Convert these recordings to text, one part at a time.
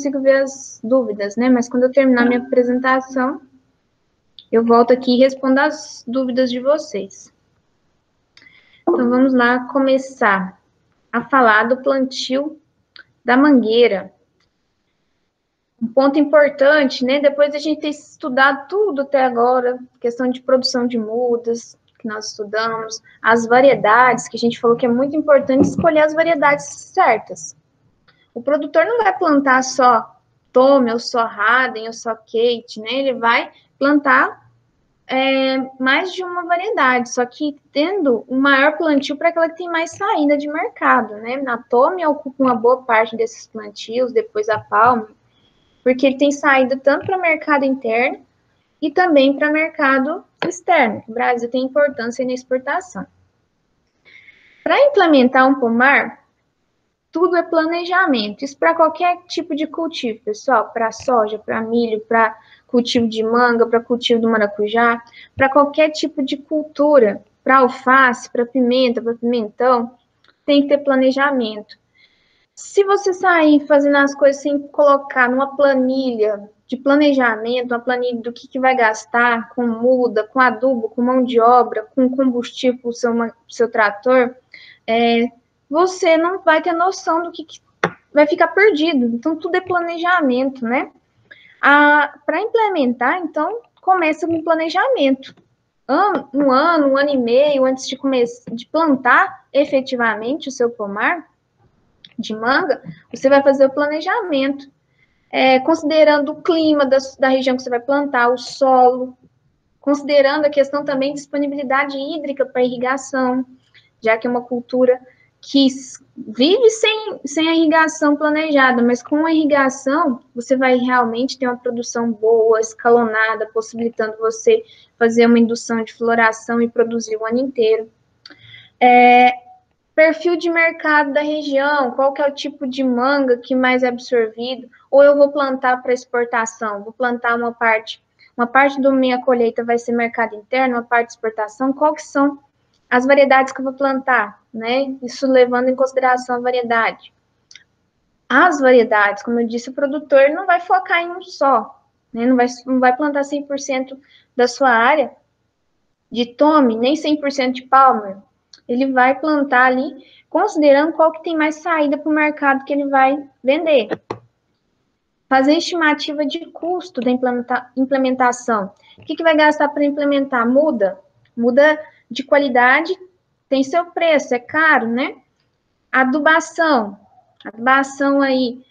consigo ver as dúvidas, né? Mas quando eu terminar minha apresentação, eu volto aqui e respondo as dúvidas de vocês. Então, vamos lá começar a falar do plantio da mangueira. Um ponto importante, né? Depois a gente ter estudado tudo até agora, questão de produção de mudas, que nós estudamos, as variedades, que a gente falou que é muito importante escolher as variedades certas. O produtor não vai plantar só Tome, ou só Haden, ou só Kate, né? Ele vai plantar mais de uma variedade, só que tendo um maior plantio para aquela que tem mais saída de mercado, né? Na Tome ocupa uma boa parte desses plantios, depois a Palme, porque ele tem saída tanto para o mercado interno e também para o mercado externo. O Brasil tem importância na exportação. Para implementar um pomar, tudo é planejamento. Isso para qualquer tipo de cultivo, pessoal. Para soja, para milho, para cultivo de manga, para cultivo do maracujá, para qualquer tipo de cultura. Para alface, para pimenta, para pimentão, tem que ter planejamento. Se você sair fazendo as coisas sem colocar numa planilha de planejamento, uma planilha do que vai gastar com muda, com adubo, com mão de obra, com combustível para o seu trator, você não vai ter noção do que vai ficar perdido. Então, tudo é planejamento, né? Para implementar, então, começa com planejamento. Um ano e meio antes de plantar efetivamente o seu pomar de manga, você vai fazer o planejamento, considerando o clima da região que você vai plantar, o solo, considerando a questão também de disponibilidade hídrica para irrigação, já que é uma cultura que vive sem a irrigação planejada, mas com a irrigação você vai realmente ter uma produção boa, escalonada, possibilitando você fazer uma indução de floração e produzir o ano inteiro. Perfil de mercado da região, qual que é o tipo de manga que mais é absorvido, ou eu vou plantar para exportação, vou plantar uma parte da minha colheita vai ser mercado interno, uma parte de exportação, qual que são as variedades que eu vou plantar, né? Isso levando em consideração a variedade. As variedades, como eu disse, o produtor não vai focar em um só, né? Não vai plantar 100% da sua área de Tome, nem 100% de Palmer. Ele vai plantar ali, considerando qual que tem mais saída para o mercado que ele vai vender. Fazer estimativa de custo da implementação. O que vai gastar para implementar? Muda de qualidade, tem seu preço, é caro, né? Adubação aí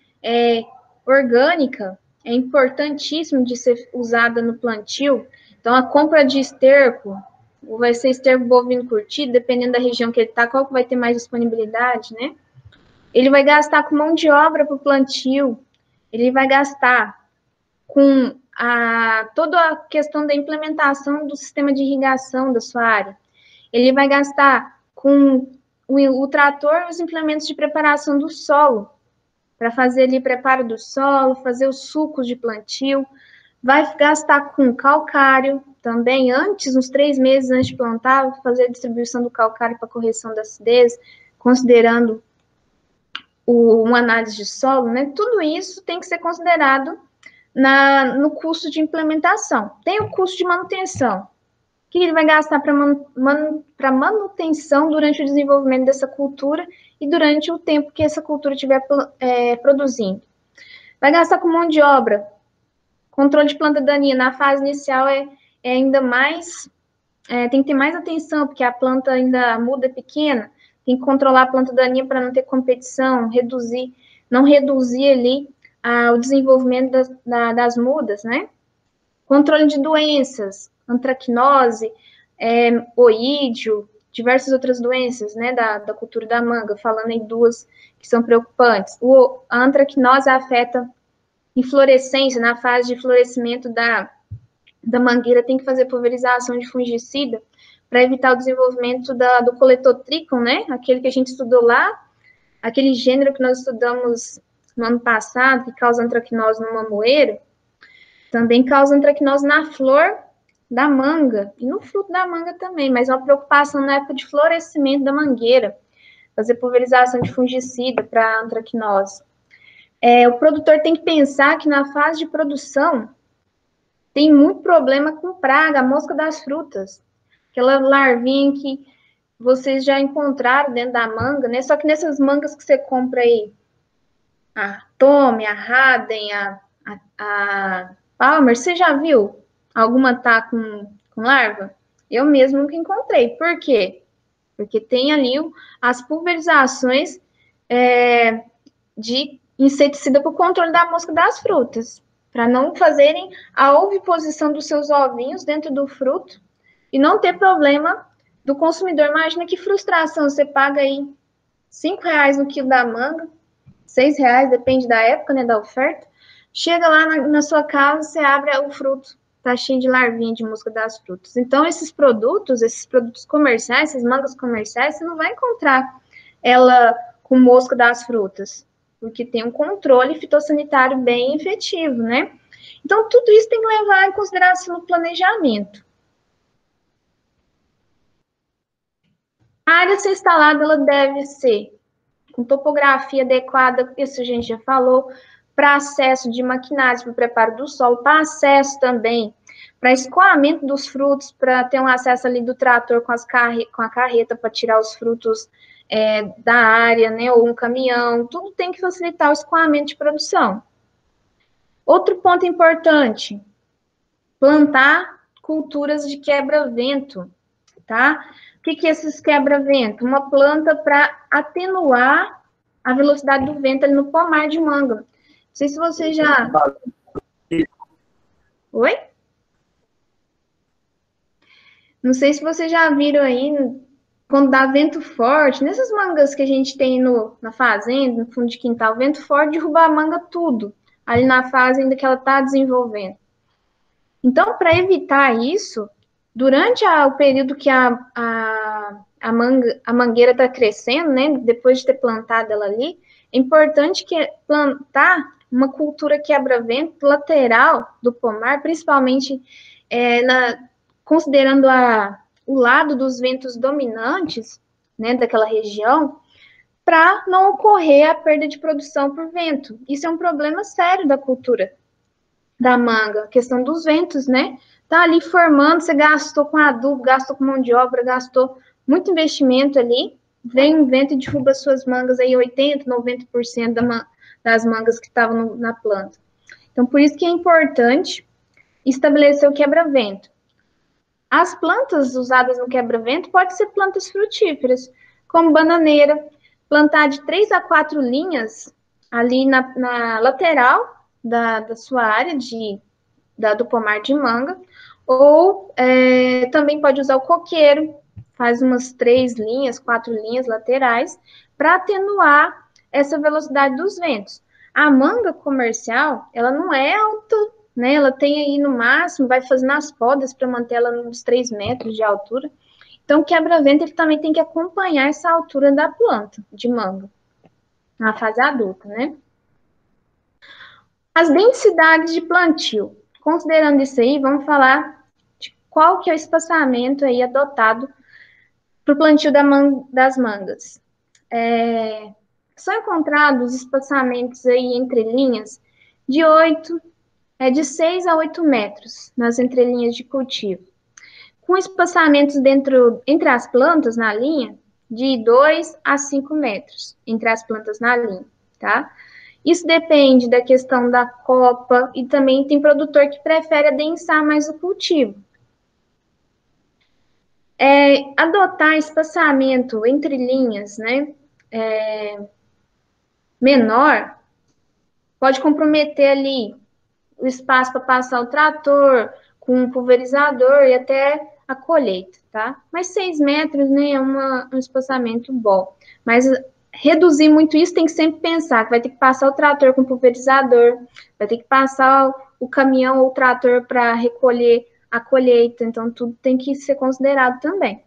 orgânica é importantíssimo de ser usada no plantio. Então, a compra de esterco, ou vai ser esterco bovino curtido, dependendo da região que ele está, qual que vai ter mais disponibilidade, né? Ele vai gastar com mão de obra para o plantio, ele vai gastar com toda a questão da implementação do sistema de irrigação da sua área. Ele vai gastar com o trator e os implementos de preparação do solo, para fazer ali preparo do solo, fazer os sucos de plantio. Vai gastar com calcário também, uns 3 meses antes de plantar, fazer a distribuição do calcário para correção da acidez, considerando uma análise de solo, né? Tudo isso tem que ser considerado no custo de implementação. Tem o custo de manutenção, que ele vai gastar para manutenção durante o desenvolvimento dessa cultura e durante o tempo que essa cultura estiver produzindo. Vai gastar com mão de obra, controle de planta daninha. Na fase inicial é ainda mais, tem que ter mais atenção, porque a planta ainda muda pequena, tem que controlar a planta daninha para não ter competição, não reduzir ali o desenvolvimento das mudas, né? Controle de doenças, antracnose, oídio, diversas outras doenças, né, da cultura da manga, falando em 2 que são preocupantes. A antracnose afeta inflorescência, na fase de florescimento da mangueira, tem que fazer pulverização de fungicida para evitar o desenvolvimento do coletotríchon, né, aquele que a gente estudou lá, aquele gênero que nós estudamos no ano passado, que causa antracnose no mamoeiro, também causa antracnose na flor da manga e no fruto da manga também, mas é uma preocupação na época de florescimento da mangueira, fazer pulverização de fungicida para antracnose. O produtor tem que pensar que na fase de produção tem muito problema com praga, a mosca das frutas. Aquela larvinha que vocês já encontraram dentro da manga, né? Só que nessas mangas que você compra aí, a Tome, a Haden, a Palmer, você já viu? Alguma tá com larva? Eu mesmo nunca encontrei. Por quê? Porque tem ali as pulverizações de inseticida para o controle da mosca das frutas, para não fazerem a oviposição dos seus ovinhos dentro do fruto e não ter problema do consumidor. Imagina que frustração, você paga aí R$ 5 no quilo da manga, R$ 6, depende da época, né, da oferta. Chega lá na sua casa, você abre o fruto, tá cheio de larvinha de mosca das frutas. Então, esses produtos comerciais, essas mangas comerciais, você não vai encontrar ela com mosca das frutas, porque tem um controle fitossanitário bem efetivo, né? Então, tudo isso tem que levar em consideração no planejamento. A área a ser instalada, ela deve ser com topografia adequada, isso a gente já falou, para acesso de maquinários para o preparo do solo, para acesso também, para escoamento dos frutos, para ter um acesso ali do trator com a carreta para tirar os frutos da área, né, ou um caminhão, tudo tem que facilitar o escoamento de produção. Outro ponto importante, plantar culturas de quebra-vento, tá? O que é esses quebra-vento? Uma planta para atenuar a velocidade do vento ali no pomar de manga. Não sei se você já... Oi? Não sei se vocês já viram aí, quando dá vento forte, nessas mangas que a gente tem na fazenda, no fundo de quintal, vento forte derruba a manga tudo, ali na fazenda que ela está desenvolvendo. Então, para evitar isso, durante o período que a mangueira está crescendo, né, depois de ter plantado ela ali, é importante plantar uma cultura quebra-vento lateral do pomar, principalmente considerando o lado dos ventos dominantes, né, daquela região, para não ocorrer a perda de produção por vento. Isso é um problema sério da cultura da manga, a questão dos ventos, né? Tá ali formando, você gastou com adubo, gastou com mão de obra, gastou muito investimento ali, vem um vento e derruba suas mangas aí, 80%, 90% das mangas que estavam na planta. Então, por isso que é importante estabelecer o quebra-vento. As plantas usadas no quebra-vento podem ser plantas frutíferas, como bananeira, plantar de 3 a 4 linhas ali na lateral da sua área do pomar de manga, ou também pode usar o coqueiro, faz umas 3 linhas, 4 linhas laterais, para atenuar essa velocidade dos ventos. A manga comercial, ela não é alta, né? Ela tem aí no máximo, vai fazendo as podas para manter ela uns 3 metros de altura. Então, o quebra-vento ele também tem que acompanhar essa altura da planta de manga, na fase adulta, né? As densidades de plantio. Considerando isso aí, vamos falar de qual que é o espaçamento aí adotado para o plantio das mangas. São encontrados espaçamentos aí entre linhas de 6 a 8 metros nas entrelinhas de cultivo, com espaçamentos entre as plantas na linha de 2 a 5 metros entre as plantas na linha, tá? Isso depende da questão da copa e também tem produtor que prefere adensar mais o cultivo. Adotar espaçamento entre linhas, né, menor, pode comprometer ali o espaço para passar o trator com um pulverizador e até a colheita, tá? Mas 6 metros, né, é um espaçamento bom. Mas reduzir muito isso tem que sempre pensar que vai ter que passar o trator com o pulverizador, vai ter que passar o caminhão ou o trator para recolher a colheita, então tudo tem que ser considerado também.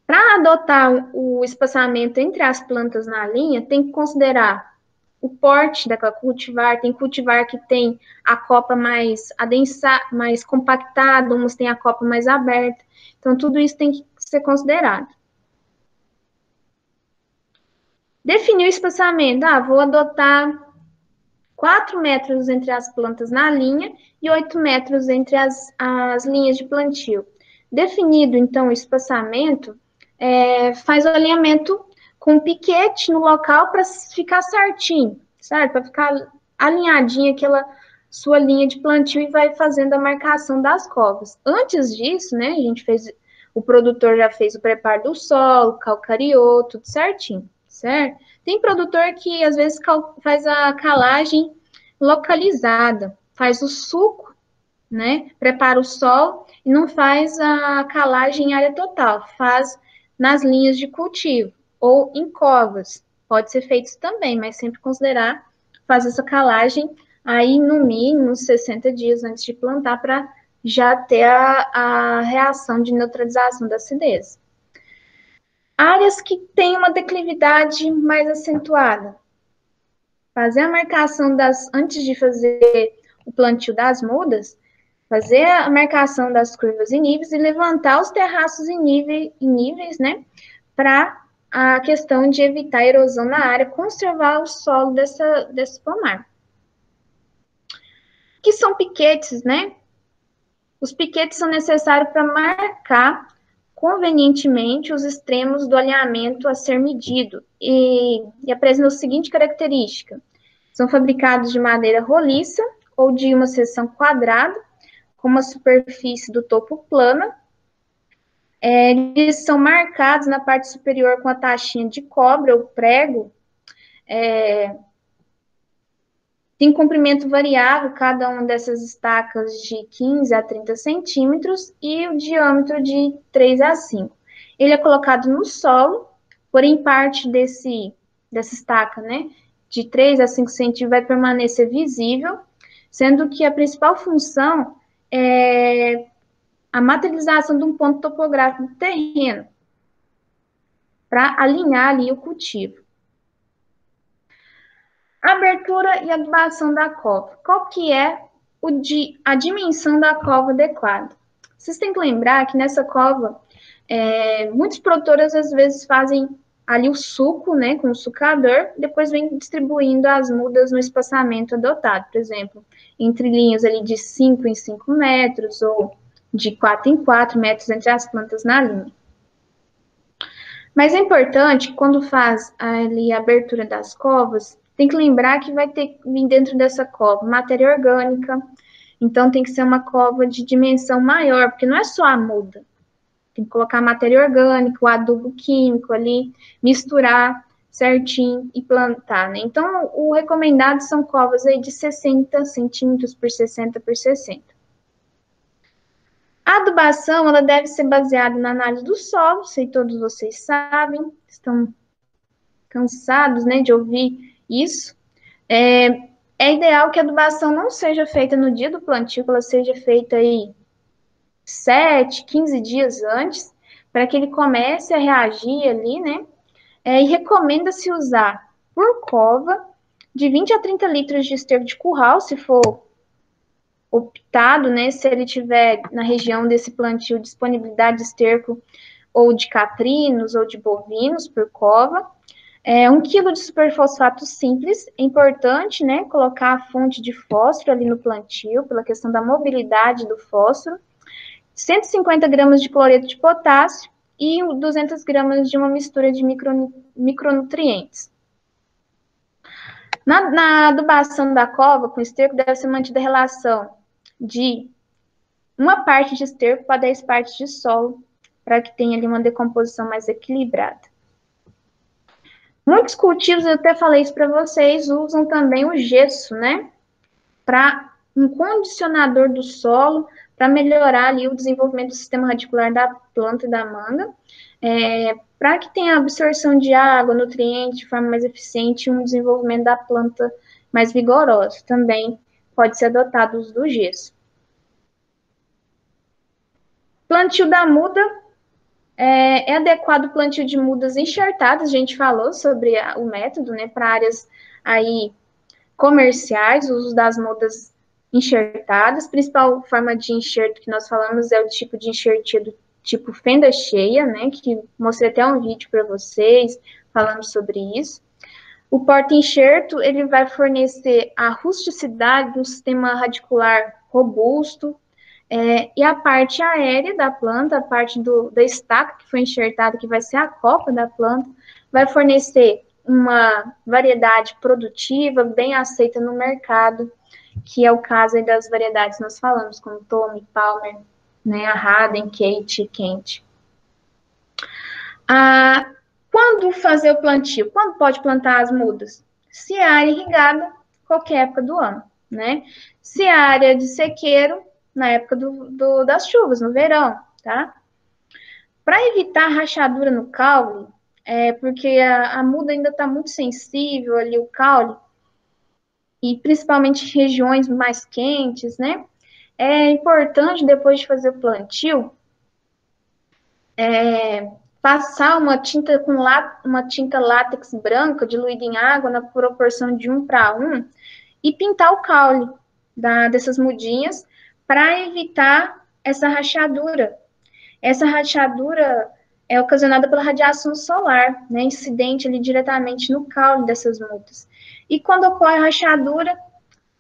Para adotar o espaçamento entre as plantas na linha, tem que considerar o porte daquela cultivar, tem cultivar que tem a copa mais adensada, mais compactada, umas tem a copa mais aberta, então tudo isso tem que ser considerado. Definir o espaçamento. Vou adotar 4 metros entre as plantas na linha e 8 metros entre as linhas de plantio. Definido, então, o espaçamento, faz o alinhamento com piquete no local para ficar certinho, certo? Para ficar alinhadinha aquela sua linha de plantio e vai fazendo a marcação das covas. Antes disso, né, o produtor já fez o preparo do solo, calcariou, tudo certinho, certo? Tem produtor que às vezes faz a calagem localizada, faz o suco, né? Prepara o solo e não faz a calagem em área total, faz nas linhas de cultivo ou em covas. Pode ser feito também, mas sempre considerar fazer essa calagem aí no mínimo 60 dias antes de plantar para já ter a reação de neutralização da acidez. Áreas que têm uma declividade mais acentuada. Fazer a marcação antes de fazer o plantio das mudas, fazer a marcação das curvas em níveis e levantar os terraços em níveis, né? Para a questão de evitar a erosão na área, conservar o solo desse pomar. Que são piquetes, né? Os piquetes são necessários para marcar convenientemente os extremos do alinhamento a ser medido e apresentam a seguinte característica: são fabricados de madeira roliça ou de uma seção quadrada, com uma superfície do topo plana. Eles são marcados na parte superior com a taxinha de cobre ou prego. Tem comprimento variável, cada uma dessas estacas de 15 a 30 centímetros e o diâmetro de 3 a 5. Ele é colocado no solo, porém parte dessa estaca, né, de 3 a 5 centímetros vai permanecer visível, sendo que a principal função é a materialização de um ponto topográfico do terreno, para alinhar ali o cultivo. Abertura e adubação da cova. Qual que é a dimensão da cova adequada? Vocês têm que lembrar que nessa cova, muitos produtores às vezes fazem ali o suco, né, com o sucador, depois vem distribuindo as mudas no espaçamento adotado, por exemplo, entre linhas ali de 5 em 5 metros ou de 4 em 4 metros entre as plantas na linha. Mas é importante, quando faz ali a abertura das covas, tem que lembrar que vai ter que vir dentro dessa cova matéria orgânica, então tem que ser uma cova de dimensão maior, porque não é só a muda. Tem que colocar matéria orgânica, o adubo químico ali, misturar certinho e plantar, né? Então, o recomendado são covas aí de 60 centímetros por 60 por 60. A adubação, ela deve ser baseada na análise do solo, sei todos vocês sabem, estão cansados, né, de ouvir isso. É ideal que a adubação não seja feita no dia do plantio, que ela seja feita aí 7, 15 dias antes, para que ele comece a reagir ali, né? E recomenda-se usar por cova de 20 a 30 litros de esterco de curral, se for optado, né? Se ele tiver na região desse plantio disponibilidade de esterco ou de caprinos ou de bovinos por cova. 1 quilo de superfosfato simples, é importante, né, colocar a fonte de fósforo ali no plantio, pela questão da mobilidade do fósforo, 150 gramas de cloreto de potássio e 200 gramas de uma mistura de micronutrientes. Na adubação da cova, com esterco, deve ser mantida a relação de 1 parte de esterco para 10 partes de solo, para que tenha ali uma decomposição mais equilibrada. Muitos cultivos, eu até falei isso para vocês, usam também o gesso, né? Para um condicionador do solo, para melhorar ali o desenvolvimento do sistema radicular da planta e da manga, para que tenha absorção de água, nutrientes de forma mais eficiente e um desenvolvimento da planta mais vigoroso. Também pode ser adotado o uso do gesso. Plantio da muda. É adequado o plantio de mudas enxertadas, a gente falou sobre o método, né, para áreas aí comerciais, o uso das mudas enxertadas. Principal forma de enxerto que nós falamos é o tipo de enxertia do tipo fenda cheia, né, que mostrei até um vídeo para vocês falando sobre isso. O porta-enxerto, ele vai fornecer a rusticidade do sistema radicular robusto, e a parte aérea da planta, a parte da estaca que foi enxertada, que vai ser a copa da planta, vai fornecer uma variedade produtiva, bem aceita no mercado, que é o caso aí das variedades que nós falamos, como Tommy, Palmer, né, a Haden, Kate, Kent. Quando fazer o plantio? Quando pode plantar as mudas? Se é área irrigada, qualquer época do ano, né? Se é área de sequeiro, na época das chuvas, no verão, tá? Para evitar rachadura no caule, porque a muda ainda está muito sensível ali, o caule, e principalmente em regiões mais quentes, né? É importante, depois de fazer o plantio, passar uma tinta uma tinta látex branca diluída em água na proporção de 1:1 e pintar o caule dessas mudinhas para evitar essa rachadura. Essa rachadura é ocasionada pela radiação solar, né, incidente ali diretamente no caule dessas mudas. E quando ocorre a rachadura,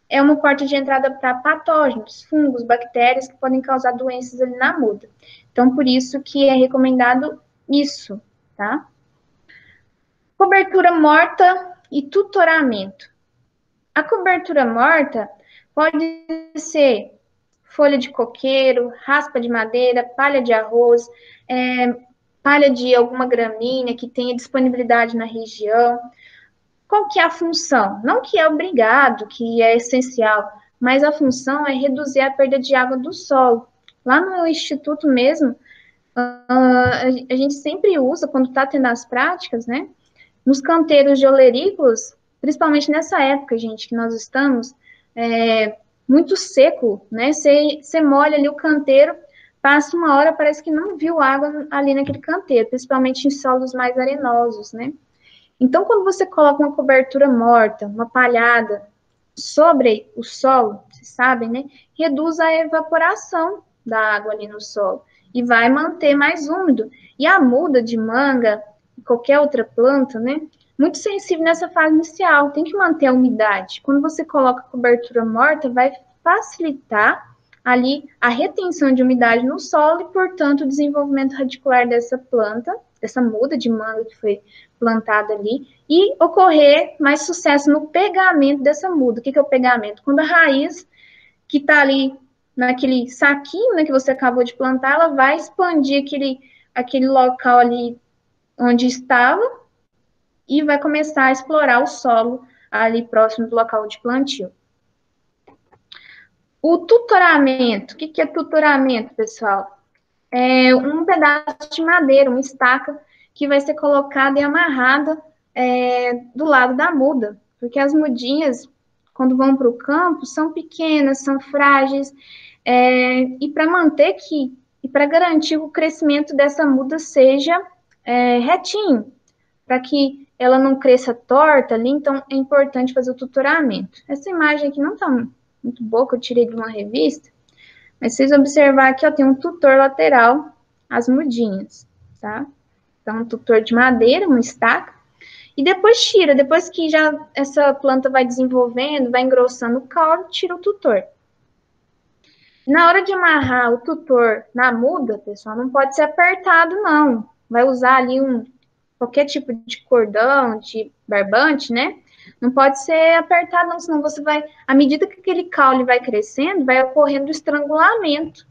é uma porta de entrada para patógenos, fungos, bactérias que podem causar doenças ali na muda. Então, por isso que é recomendado isso, tá? Cobertura morta e tutoramento. A cobertura morta pode ser folha de coqueiro, raspa de madeira, palha de arroz, palha de alguma gramínea que tenha disponibilidade na região. Qual que é a função? Não que é obrigado, que é essencial, mas a função é reduzir a perda de água do solo. Lá no Instituto mesmo, a gente sempre usa, quando está tendo as práticas, né? Nos canteiros de olerícolas, principalmente nessa época, gente, que nós estamos, muito seco, né? Você molha ali o canteiro, passa uma hora, parece que não viu água ali naquele canteiro, principalmente em solos mais arenosos, né? Então, quando você coloca uma cobertura morta, uma palhada sobre o solo, vocês sabem, né? Reduz a evaporação da água ali no solo e vai manter mais úmido. E a muda de manga, qualquer outra planta, né? Muito sensível nessa fase inicial, tem que manter a umidade. Quando você coloca cobertura morta, vai facilitar ali a retenção de umidade no solo e, portanto, o desenvolvimento radicular dessa planta, dessa muda de manga que foi plantada ali, e ocorrer mais sucesso no pegamento dessa muda. O que é o pegamento? Quando a raiz que está ali naquele saquinho, né, que você acabou de plantar, ela vai expandir aquele local ali onde estava e vai começar a explorar o solo ali próximo do local de plantio. O tutoramento. O que é tutoramento, pessoal? É um pedaço de madeira, uma estaca, que vai ser colocada e amarrada do lado da muda, porque as mudinhas, quando vão para o campo, são pequenas, são frágeis, e para manter e para garantir que o crescimento dessa muda seja retinho, para que ela não cresça torta ali, então é importante fazer o tutoramento. Essa imagem aqui não está muito boa, que eu tirei de uma revista, mas vocês observar aqui, ó, tem um tutor lateral, as mudinhas, tá? Então, um tutor de madeira, uma estaca, e depois tira, depois que já essa planta vai desenvolvendo, vai engrossando o caule, tira o tutor. Na hora de amarrar o tutor na muda, pessoal, não pode ser apertado, não. Vai usar ali qualquer tipo de cordão, de barbante, né? Não pode ser apertado, não, senão você vai, à medida que aquele caule vai crescendo, vai ocorrendo estrangulamento,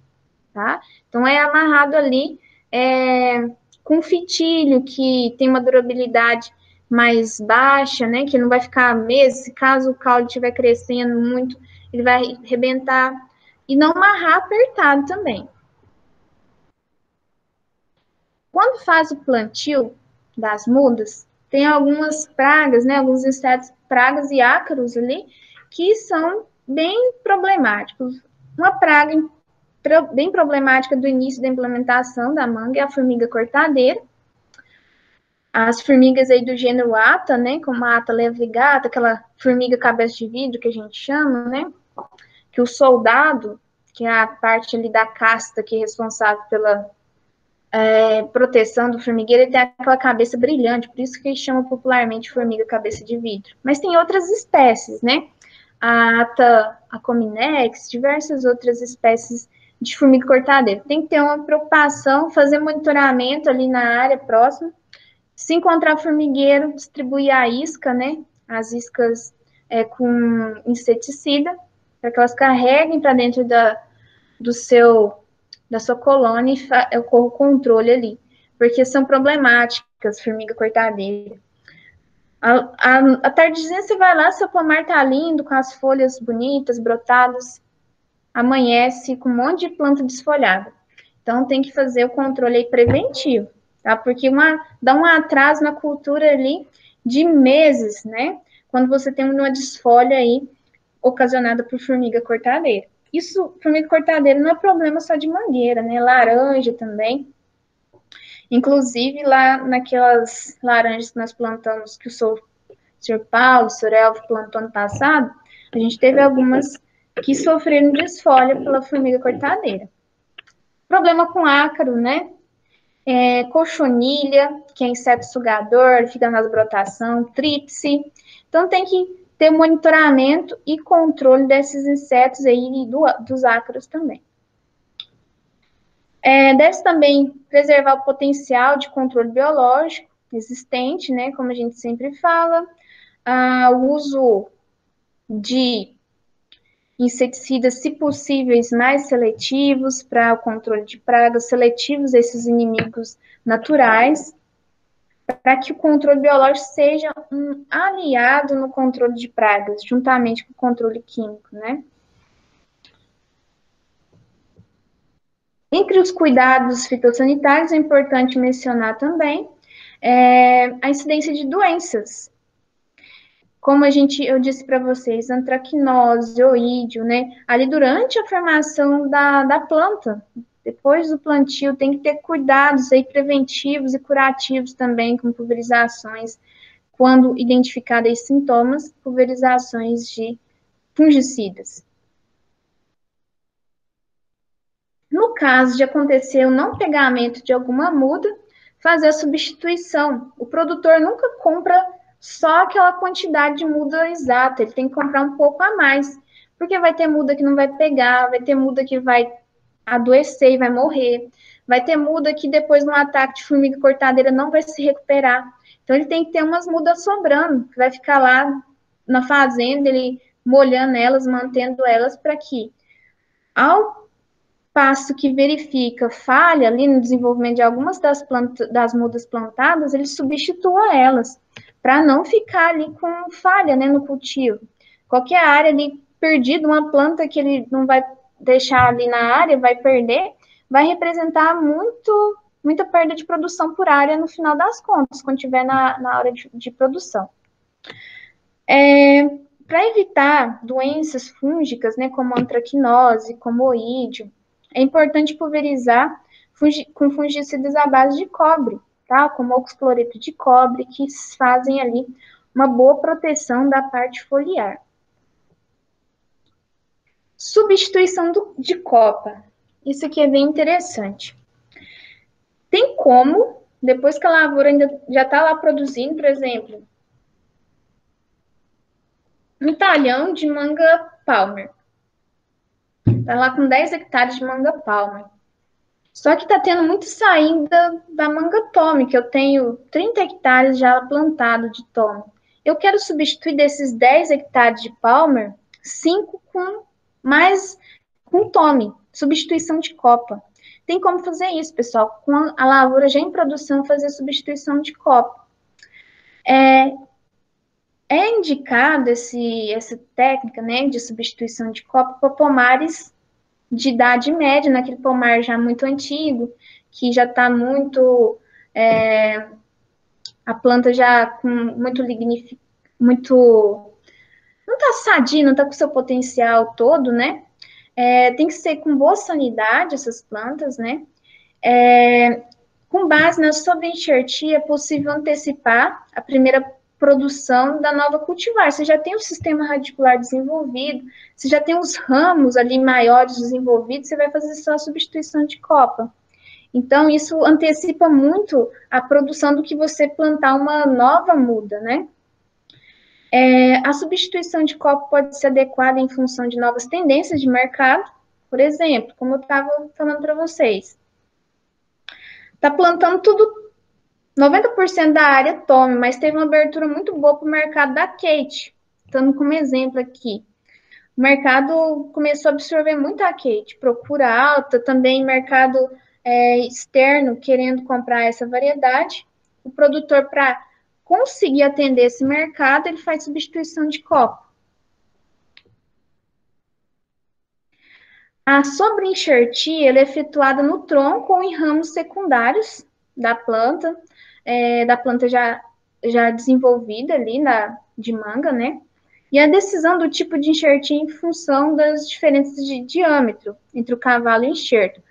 tá? Então, é amarrado ali com fitilho, que tem uma durabilidade mais baixa, né? Que não vai ficar meses, caso o caule estiver crescendo muito, ele vai arrebentar. E não amarrar apertado também. Quando faz o plantio das mudas, tem algumas pragas, né? Alguns insetos, pragas e ácaros ali, que são bem problemáticos. Uma praga bem problemática do início da implementação da manga é a formiga cortadeira. As formigas aí do gênero Ata, né? Como a Ata levrigata, aquela formiga cabeça de vidro que a gente chama, né? Que o soldado, que é a parte ali da casta que é responsável pela proteção do formigueiro, ele tem aquela cabeça brilhante, por isso que eles chamam popularmente formiga cabeça de vidro. Mas tem outras espécies, né? A Ata acominex, diversas outras espécies de formiga cortadeira. Tem que ter uma preocupação, fazer monitoramento ali na área próxima. Se encontrar formigueiro, distribuir a isca, né? As iscas com inseticida, para que elas carreguem para dentro da sua colônia e ocorra o controle ali, porque são problemáticas, formiga cortadeira. A tardezinha você vai lá, seu pomar tá lindo, com as folhas bonitas, brotadas, amanhece com um monte de planta desfolhada. Então, tem que fazer o controle aí preventivo, tá? Porque dá um atraso na cultura ali de meses, né? Quando você tem uma desfolha aí ocasionada por formiga cortadeira. Isso, formiga cortadeira não é problema só de mangueira, né? Laranja também. Inclusive, lá naquelas laranjas que nós plantamos, que o Sr. Paulo, o Sr. Elvio plantou ano passado, a gente teve algumas que sofreram desfolha pela formiga cortadeira. Problema com ácaro, né? Cochonilha, que é inseto sugador, fica nas brotação, tríplice. Então, tem que ter monitoramento e controle desses insetos aí e dos ácaros também. Deve também preservar o potencial de controle biológico existente, né, como a gente sempre fala, o uso de inseticidas, se possíveis, mais seletivos para o controle de pragas, seletivos a esses inimigos naturais, para que o controle biológico seja um aliado no controle de pragas, juntamente com o controle químico, né? Entre os cuidados fitossanitários, é importante mencionar também a incidência de doenças. Como eu disse para vocês, antracnose, oídio, né? Ali durante a formação da planta, depois do plantio, tem que ter cuidados aí preventivos e curativos também, com pulverizações, quando identificados sintomas, pulverizações de fungicidas. No caso de acontecer o não pegamento de alguma muda, fazer a substituição. O produtor nunca compra só aquela quantidade de muda exata, ele tem que comprar um pouco a mais, porque vai ter muda que não vai pegar, vai ter muda que vai adoecer e vai morrer, vai ter muda que depois de um ataque de formiga cortadeira não vai se recuperar. Então ele tem que ter umas mudas sobrando, que vai ficar lá na fazenda, ele molhando elas, mantendo elas para que, ao passo que verifica falha ali no desenvolvimento de algumas das mudas plantadas, ele substitua elas, para não ficar ali com falha, né, no cultivo. Qualquer área ali perdida, uma planta que ele não vai deixar ali na área, vai perder, vai representar muita perda de produção por área no final das contas, quando estiver na hora de produção. Para evitar doenças fúngicas, né, como antracnose, como oídio, é importante pulverizar com fungicidas à base de cobre, tá? Como oxicloreto de cobre, que fazem ali uma boa proteção da parte foliar. Substituição de copa. Isso aqui é bem interessante. Tem como, depois que a lavoura ainda já está lá produzindo, por exemplo, um talhão de manga palmer. Está lá com 10 hectares de manga palmer. Só que está tendo muito saída da manga tome, que eu tenho 30 hectares já plantado de tome. Eu quero substituir desses 10 hectares de palmer, 5 com tome, substituição de copa. Tem como fazer isso, pessoal, com a lavoura já em produção, fazer substituição de copa. É indicado essa técnica, né, de substituição de copa para pomares de idade média, naquele pomar já muito antigo, que já está muito, a planta já com não está sadia, não está com seu potencial todo, né? Tem que ser com boa sanidade essas plantas, né? Com base na sobreenxertia, é possível antecipar a primeira produção da nova cultivar. Você já tem o sistema radicular desenvolvido, você já tem os ramos ali maiores desenvolvidos, você vai fazer só a substituição de copa. Então, isso antecipa muito a produção do que você plantar uma nova muda, né? A substituição de copo pode ser adequada em função de novas tendências de mercado. Por exemplo, como eu estava falando para vocês, está plantando tudo, 90% da área tome, mas teve uma abertura muito boa para o mercado da Kate. Dando como exemplo aqui. O mercado começou a absorver muito a Kate, procura alta, também mercado externo querendo comprar essa variedade. O produtor, para conseguir atender esse mercado, ele faz substituição de copo. A sobreenxertia é efetuada no tronco ou em ramos secundários da planta já desenvolvida ali de manga, né? E a decisão do tipo de enxertia em função das diferenças de diâmetro entre o cavalo e o enxerto.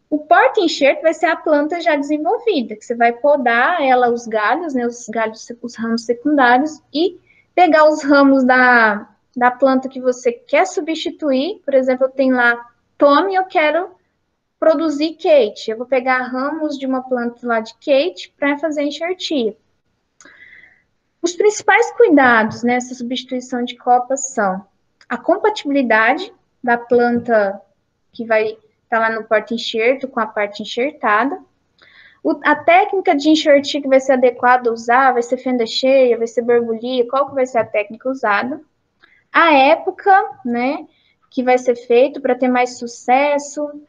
O porta-enxerto vai ser a planta já desenvolvida, que você vai podar ela, os galhos, né, os ramos secundários, e pegar os ramos da planta que você quer substituir. Por exemplo, eu tenho lá Tome, eu quero produzir Kate. Eu vou pegar ramos de uma planta lá de Kate para fazer enxertia. Os principais cuidados nessa substituição de copas são a compatibilidade da planta que vai estar lá no porta-enxerto com a parte enxertada. A técnica de enxertia que vai ser adequada a usar, vai ser fenda cheia, vai ser borbulha, qual que vai ser a técnica usada? A época, né, que vai ser feito para ter mais sucesso,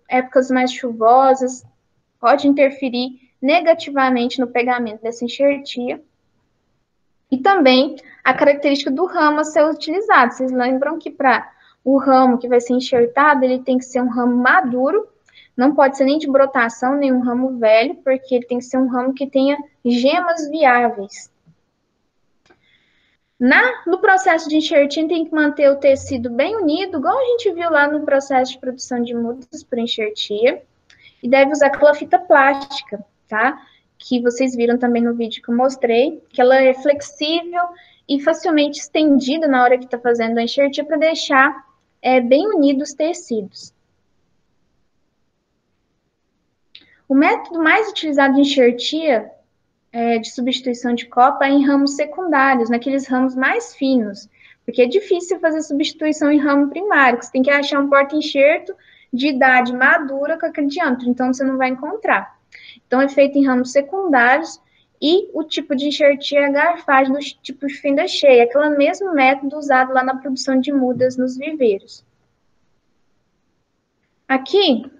épocas mais chuvosas, pode interferir negativamente no pegamento dessa enxertia. E também a característica do ramo a ser utilizado. Vocês lembram que para o ramo que vai ser enxertado, ele tem que ser um ramo maduro, não pode ser nem de brotação, nem um ramo velho, porque ele tem que ser um ramo que tenha gemas viáveis. No processo de enxertia, tem que manter o tecido bem unido, igual a gente viu lá no processo de produção de mudas por enxertia, e deve usar aquela fita plástica, tá? Que vocês viram também no vídeo que eu mostrei, que ela é flexível e facilmente estendida na hora que está fazendo a enxertia para deixar bem unidos os tecidos. O método mais utilizado de enxertia de substituição de copa é em ramos secundários, naqueles ramos mais finos, porque é difícil fazer substituição em ramo primário, você tem que achar um porta-enxerto de idade madura com aquele diâmetro, então você não vai encontrar. Então, é feito em ramos secundários e o tipo de enxertia é a garfagem do tipo de fenda cheia, aquele mesmo método usado lá na produção de mudas nos viveiros. Aqui,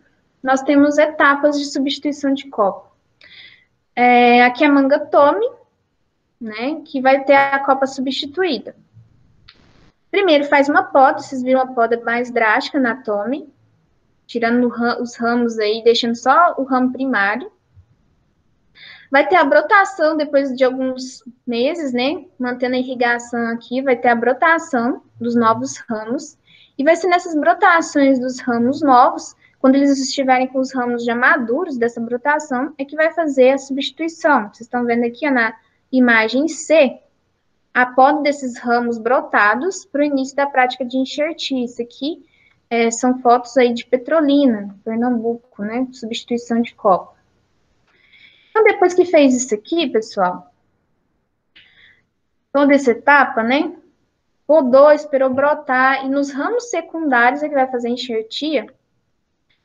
nós temos etapas de substituição de copa. Aqui é a manga Tome, né, que vai ter a copa substituída. Primeiro faz uma poda, vocês viram a poda mais drástica na Tome, tirando os ramos aí, deixando só o ramo primário. Vai ter a brotação depois de alguns meses, né? Mantendo a irrigação aqui, vai ter a brotação dos novos ramos. E vai ser nessas brotações dos ramos novos, quando eles estiverem com os ramos já maduros dessa brotação, é que vai fazer a substituição. Vocês estão vendo aqui ó, na imagem C, a poda desses ramos brotados para o início da prática de enxertia. Isso aqui são fotos aí de Petrolina, Pernambuco, né? Substituição de copa. Então, depois que fez isso aqui, pessoal, toda essa etapa, né? Podou, esperou brotar, e nos ramos secundários é que vai fazer enxertia,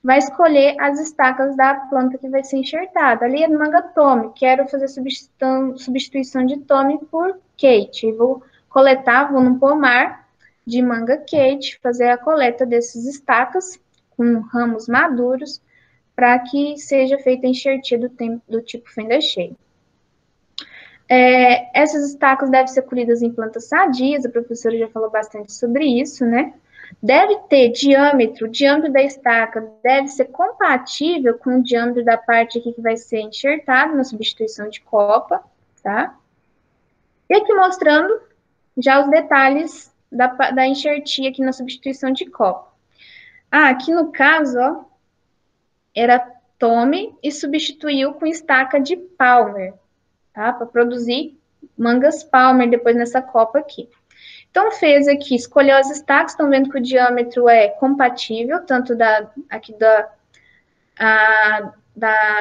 vai escolher as estacas da planta que vai ser enxertada. Ali é no manga Tome, quero fazer substituição de Tome por Kate. Vou coletar, vou no pomar de manga Kate, fazer a coleta desses estacas com ramos maduros, para que seja feita a enxertia do tipo fenda cheia. Essas estacas devem ser colhidas em plantas sadias, a professora já falou bastante sobre isso, né? Deve ter diâmetro, o diâmetro da estaca deve ser compatível com o diâmetro da parte aqui que vai ser enxertada na substituição de copa, tá? E aqui mostrando já os detalhes da enxertia aqui na substituição de copa. Aqui no caso, ó, era Tome e substituiu com estaca de Palmer, tá? Para produzir mangas Palmer depois nessa copa aqui. Então, fez aqui, escolheu as estacas, estão vendo que o diâmetro é compatível, tanto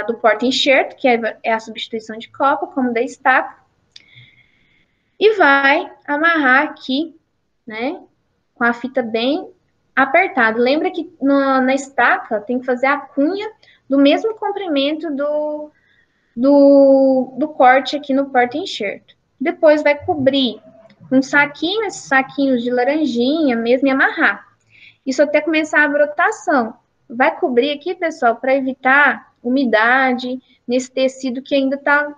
do porta-enxerto, que é a substituição de copa, como da estaca, e vai amarrar aqui, né, com a fita bem apertada. Lembra que na estaca tem que fazer a cunha do mesmo comprimento do corte aqui no porta-enxerto. Depois vai cobrir um saquinho, esses saquinhos de laranjinha mesmo, e amarrar. Isso até começar a brotação. Vai cobrir aqui, pessoal, para evitar umidade nesse tecido que ainda tá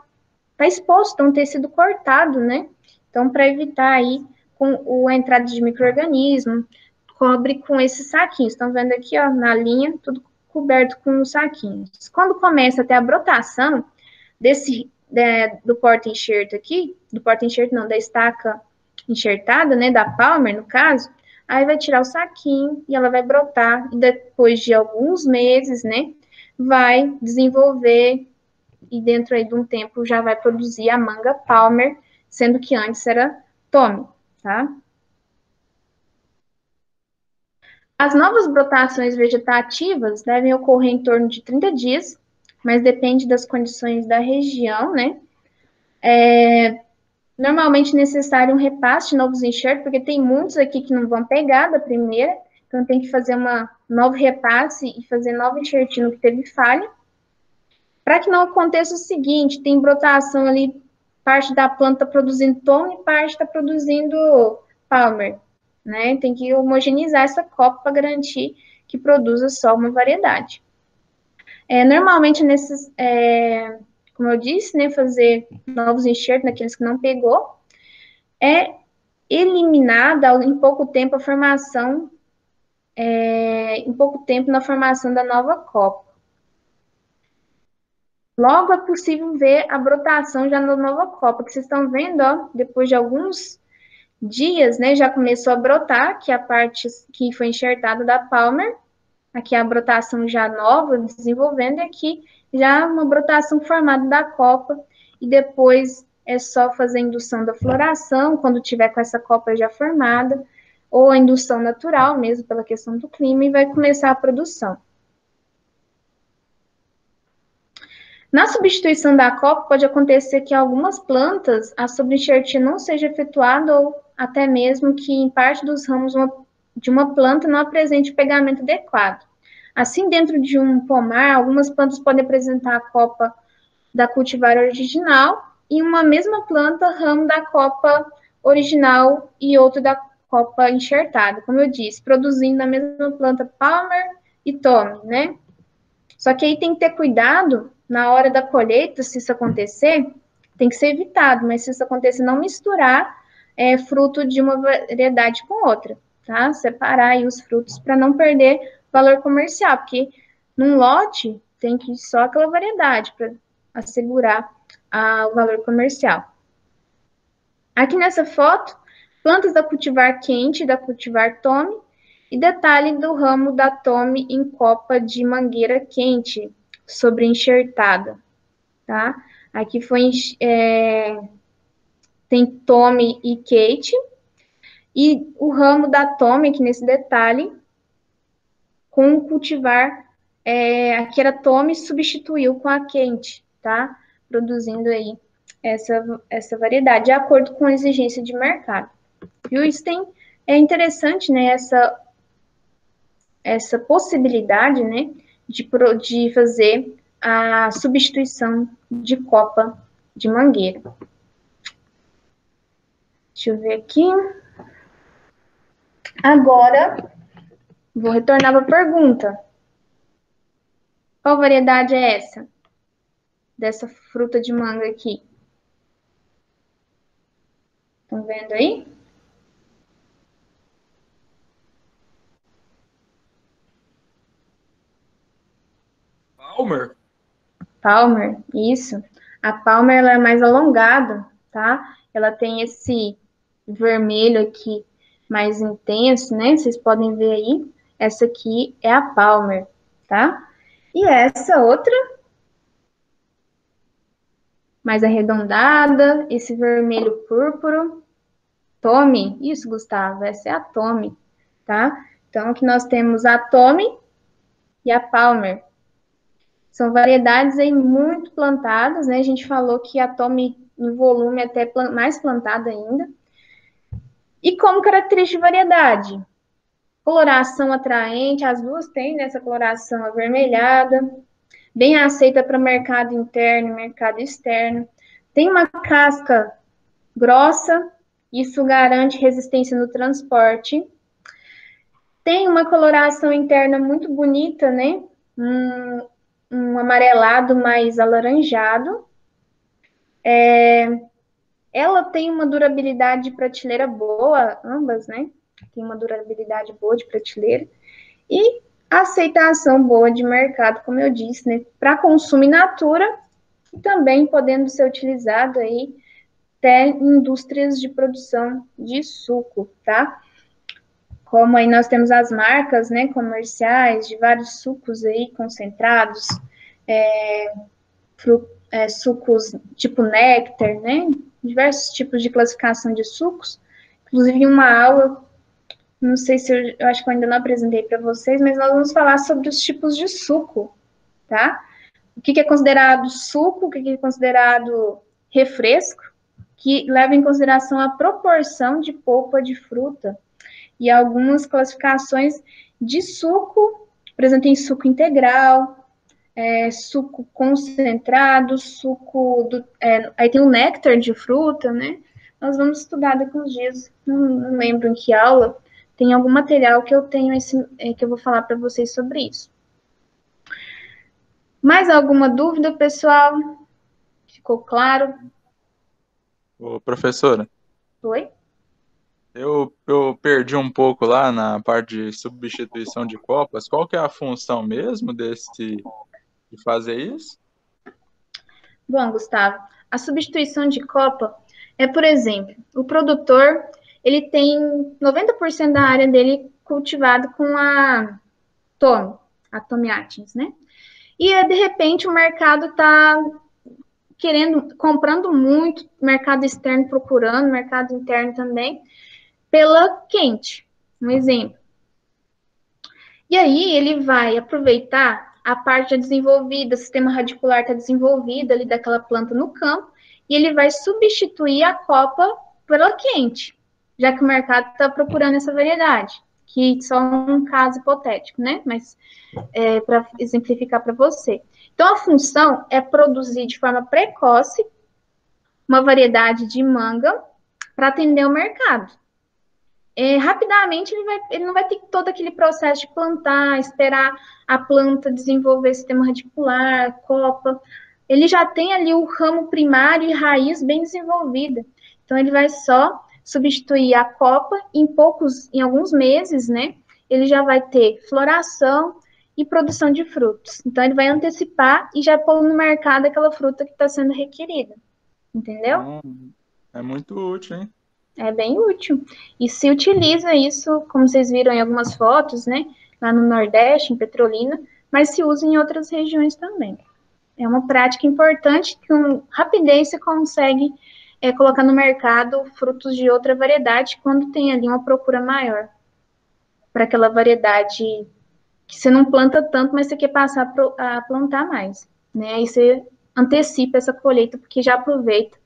exposto, é um tecido cortado, né? Então, para evitar aí com a entrada de micro-organismo, cobre com esses saquinhos. Estão vendo aqui, ó, na linha, tudo coberto com os saquinhos. Quando começa a ter a brotação do porta-enxerto aqui, do porta-enxerto não, da estaca enxertada, né, da Palmer, no caso, aí vai tirar o saquinho e ela vai brotar, e depois de alguns meses, né, vai desenvolver, e dentro aí de um tempo já vai produzir a manga Palmer, sendo que antes era Tommy, tá? As novas brotações vegetativas devem ocorrer em torno de 30 dias, mas depende das condições da região, né? Normalmente necessário um repasse de novos enxertos, porque tem muitos aqui que não vão pegar da primeira, então tem que fazer uma novo repasse e fazer novo enxertinho que teve falha. Para que não aconteça o seguinte, tem brotação ali, parte da planta produzindo Tome e parte está produzindo Palmer, né? Tem que homogeneizar essa copa para garantir que produza só uma variedade. Normalmente, como eu disse, né, fazer novos enxertos naqueles que não pegou, é eliminada em pouco tempo a formação, em pouco tempo na formação da nova copa. Logo é possível ver a brotação já na nova copa, que vocês estão vendo, ó, depois de alguns dias, né, já começou a brotar, que é a parte que foi enxertada da Palmer, aqui é a brotação já nova, desenvolvendo, e aqui já uma brotação formada da copa, e depois é só fazer a indução da floração, quando tiver com essa copa já formada, ou a indução natural, mesmo pela questão do clima, e vai começar a produção. Na substituição da copa, pode acontecer que algumas plantas a sobreenxertia não seja efetuada ou até mesmo que em parte dos ramos de uma planta não apresente o pegamento adequado. Assim, dentro de um pomar, algumas plantas podem apresentar a copa da cultivar original e uma mesma planta, ramo da copa original e outro da copa enxertada, como eu disse, produzindo na mesma planta Palmer e Tommy, né? Só que aí tem que ter cuidado na hora da colheita, se isso acontecer, tem que ser evitado, mas se isso acontecer, não misturar fruto de uma variedade com outra, tá? Separar aí os frutos para não perder valor comercial, porque num lote tem que ir só aquela variedade para assegurar o valor comercial. Aqui nessa foto, plantas da cultivar quente e da cultivar Tome, e detalhe do ramo da Tome em copa de mangueira quente, sobre enxertada, tá? Aqui tem Tome e Kate, e o ramo da Tome, aqui nesse detalhe, com o cultivar, aqui era Tome, substituiu com a quente, tá? Produzindo aí essa variedade, de acordo com a exigência de mercado. E isso é interessante, né, essa possibilidade, né, de fazer a substituição de copa de mangueira. Deixa eu ver aqui. Agora, vou retornar para a pergunta. Qual variedade é essa? Dessa fruta de manga aqui. Estão vendo aí? Palmer? Palmer, isso. A Palmer ela é mais alongada, tá? Ela tem esse vermelho aqui mais intenso, né? Vocês podem ver aí. Essa aqui é a Palmer, tá? E essa outra, mais arredondada, esse vermelho púrpuro. Tome, isso, Gustavo, essa é a Tome, tá? Então, aqui nós temos a Tome e a Palmer. São variedades aí muito plantadas, né? A gente falou que a tome em volume até mais plantada ainda. E como característica de variedade? Coloração atraente, as duas têm nessa coloração avermelhada, bem aceita para mercado interno e mercado externo. Tem uma casca grossa, isso garante resistência no transporte. Tem uma coloração interna muito bonita, né? Um amarelado mais alaranjado. Ela tem uma durabilidade de prateleira boa, ambas, né? Tem uma durabilidade boa de prateleira. E aceitação boa de mercado, como eu disse, né? Para consumo in natura e também podendo ser utilizado aí até em indústrias de produção de suco, tá? Como aí nós temos as marcas, né, comerciais de vários sucos aí concentrados, sucos tipo néctar, né? Diversos tipos de classificação de sucos. Inclusive, em uma aula, não sei se eu acho que eu ainda não apresentei para vocês, mas nós vamos falar sobre os tipos de suco, tá? O que é considerado suco, o que é considerado refresco, que leva em consideração a proporção de polpa de fruta e algumas classificações de suco, por exemplo, tem suco integral, suco concentrado, aí tem o néctar de fruta, né? Nós vamos estudar daqui uns dias, não lembro em que aula, tem algum material que eu tenho que eu vou falar para vocês sobre isso. Mais alguma dúvida, pessoal? Ficou claro? Ô, professora, Oi? eu perdi um pouco lá na parte de substituição de copas. Qual que é a função mesmo de fazer isso? Bom, Gustavo, a substituição de copa é, por exemplo, o produtor, ele tem 90% da área dele cultivado com a Tome Atkins, né? E, de repente, o mercado está comprando muito, mercado externo procurando, mercado interno também, pela quente, um exemplo. E aí ele vai aproveitar a parte desenvolvida, o sistema radicular está desenvolvido ali daquela planta no campo, e ele vai substituir a copa pela quente, já que o mercado está procurando essa variedade, que só um caso hipotético, né? Mas para exemplificar para você. Então a função é produzir de forma precoce uma variedade de manga para atender o mercado. Rapidamente ele não vai ter todo aquele processo de plantar, esperar a planta desenvolver sistema radicular, copa. Ele já tem ali o ramo primário e raiz bem desenvolvida. Então ele vai só substituir a copa em alguns meses, né? Ele já vai ter floração e produção de frutos. Então ele vai antecipar e já pôr no mercado aquela fruta que está sendo requerida. Entendeu? É muito útil, hein? É bem útil. E se utiliza isso, como vocês viram em algumas fotos, né? Lá no Nordeste, em Petrolina, mas se usa em outras regiões também. É uma prática importante que com rapidez você consegue colocar no mercado frutos de outra variedade quando tem ali uma procura maior para aquela variedade que você não planta tanto, mas você quer passar a plantar mais. Né? Aí você antecipa essa colheita, porque já aproveita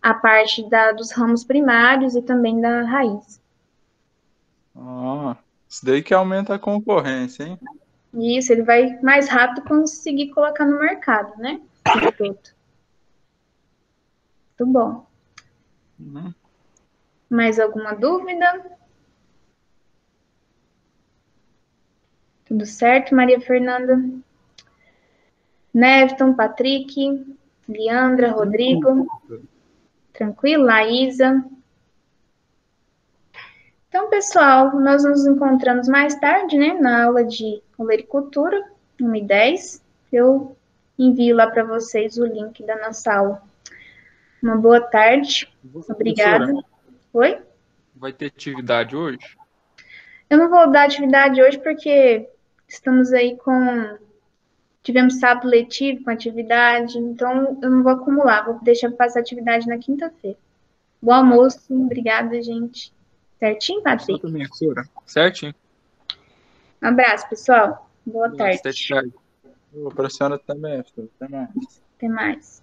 a parte dos ramos primários e também da raiz. Isso daí que aumenta a concorrência, hein? E isso, ele vai mais rápido conseguir colocar no mercado, né? Muito bom. Uhum. Mais alguma dúvida? Tudo certo, Maria Fernanda? Neveton, Patrick, Leandra, Rodrigo. Tranquilo, Laísa? Então, pessoal, nós nos encontramos mais tarde, né, na aula de olericultura, 1h10. Eu envio lá para vocês o link da nossa aula. Uma boa tarde. Obrigada. Professora, Oi? vai ter atividade hoje? Eu não vou dar atividade hoje porque estamos aí tivemos sábado letivo com atividade, então eu não vou acumular, vou deixar passar atividade na quinta-feira. Bom Ah, tá. almoço, obrigada, gente. Certinho, Só Patrick? também, professora. Certinho? Um abraço, pessoal. Boa Um abraço, até tarde. tarde. Para a senhora também, Arthur. Até mais. Até mais.